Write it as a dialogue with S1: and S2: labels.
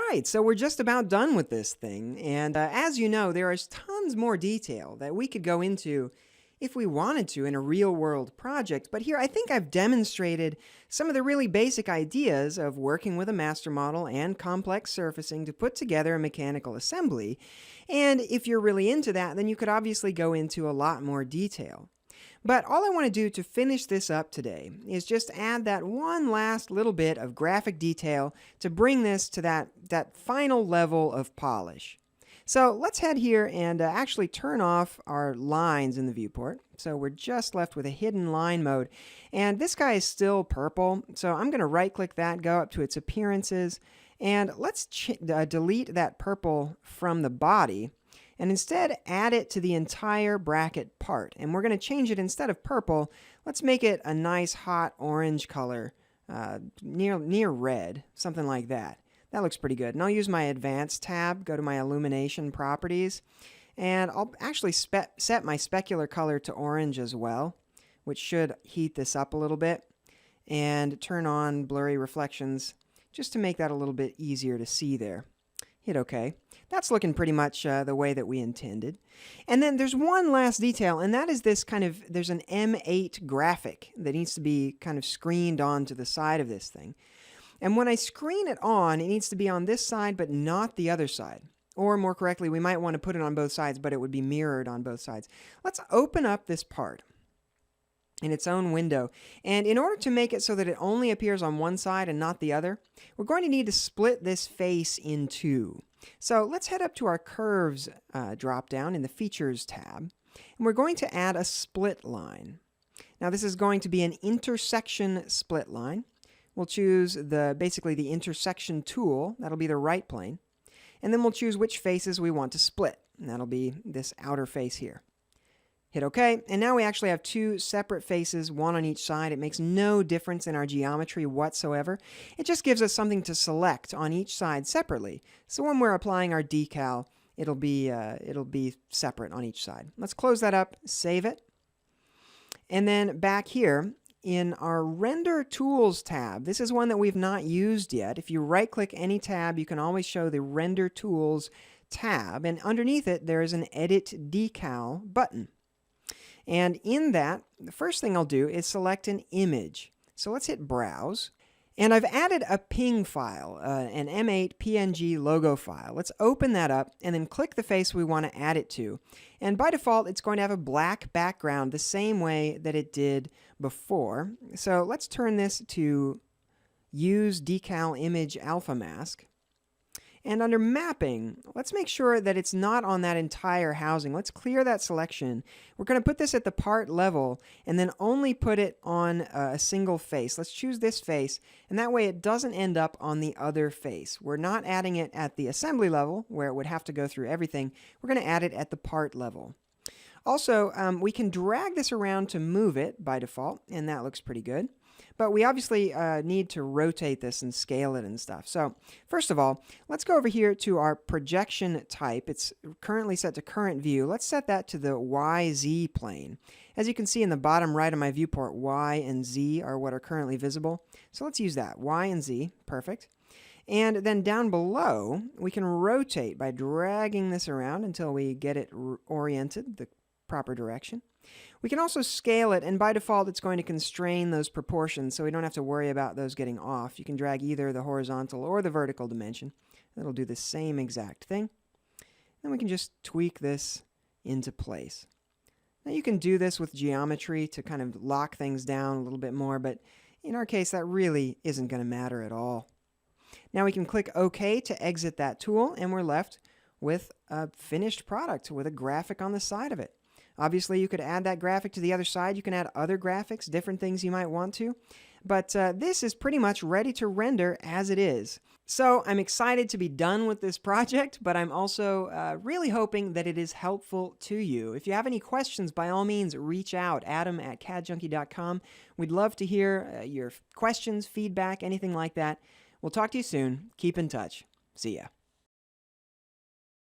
S1: right, so we're just about done with this thing, and as you know, there is tons more detail that we could go into if we wanted to in a real-world project, but here I think I've demonstrated some of the really basic ideas of working with a master model and complex surfacing to put together a mechanical assembly, and if you're really into that, then you could obviously go into a lot more detail. But all I want to do to finish this up today is just add that one last little bit of graphic detail to bring this to that final level of polish. So let's head here and actually turn off our lines in the viewport. So we're just left with a hidden line mode. And this guy is still purple, so I'm going to right-click that, go up to its appearances, and let's delete that purple from the body, and instead add it to the entire bracket part. And we're going to change it, instead of purple, let's make it a nice hot orange color, near red, something like that. That looks pretty good. And I'll use my Advanced tab, go to my Illumination Properties, and I'll actually set my specular color to orange as well, which should heat this up a little bit, and turn on Blurry Reflections just to make that a little bit easier to see there. Hit OK. That's looking pretty much the way that we intended. And then there's one last detail, and that is this there's an M8 graphic that needs to be kind of screened onto the side of this thing. And when I screen it on, it needs to be on this side, but not the other side. Or more correctly, we might want to put it on both sides, but it would be mirrored on both sides. Let's open up this part in its own window. And in order to make it so that it only appears on one side and not the other, we're going to need to split this face in two. So let's head up to our Curves drop-down in the Features tab, and we're going to add a split line. Now this is going to be an intersection split line. We'll choose basically the intersection tool. That'll be the right plane. And then we'll choose which faces we want to split. And that'll be this outer face here. Hit OK. And now we actually have two separate faces, one on each side. It makes no difference in our geometry whatsoever. It just gives us something to select on each side separately. So when we're applying our decal, it'll be separate on each side. Let's close that up, save it. And then back here, in our Render Tools tab, this is one that we've not used yet. If you right-click any tab, you can always show the Render Tools tab, and underneath it there is an Edit Decal button. And in that, the first thing I'll do is select an image. So let's hit Browse. And I've added a PNG file, an M8 PNG logo file. Let's open that up and then click the face we want to add it to. And by default, it's going to have a black background the same way that it did before. So let's turn this to Use Decal Image Alpha Mask. And under Mapping, let's make sure that it's not on that entire housing. Let's clear that selection. We're going to put this at the part level and then only put it on a single face. Let's choose this face, and that way it doesn't end up on the other face. We're not adding it at the assembly level, where it would have to go through everything. We're going to add it at the part level. Also, we can drag this around to move it by default, and that looks pretty good. But we obviously need to rotate this and scale it and stuff. So first of all, let's go over here to our projection type. It's currently set to current view. Let's set that to the YZ plane. As you can see in the bottom right of my viewport, Y and Z are what are currently visible. So let's use that, Y and Z, perfect. And then down below, we can rotate by dragging this around until we get it oriented the proper direction. We can also scale it, and by default it's going to constrain those proportions, so we don't have to worry about those getting off. You can drag either the horizontal or the vertical dimension. It'll do the same exact thing. Then we can just tweak this into place. Now you can do this with geometry to kind of lock things down a little bit more, but in our case that really isn't going to matter at all. Now we can click OK to exit that tool, and we're left with a finished product with a graphic on the side of it. Obviously, you could add that graphic to the other side. You can add other graphics, different things you might want to. But this is pretty much ready to render as it is. So I'm excited to be done with this project, but I'm also really hoping that it is helpful to you. If you have any questions, by all means, reach out, adam@cadjunkie.com. We'd love to hear your questions, feedback, anything like that. We'll talk to you soon. Keep in touch. See ya.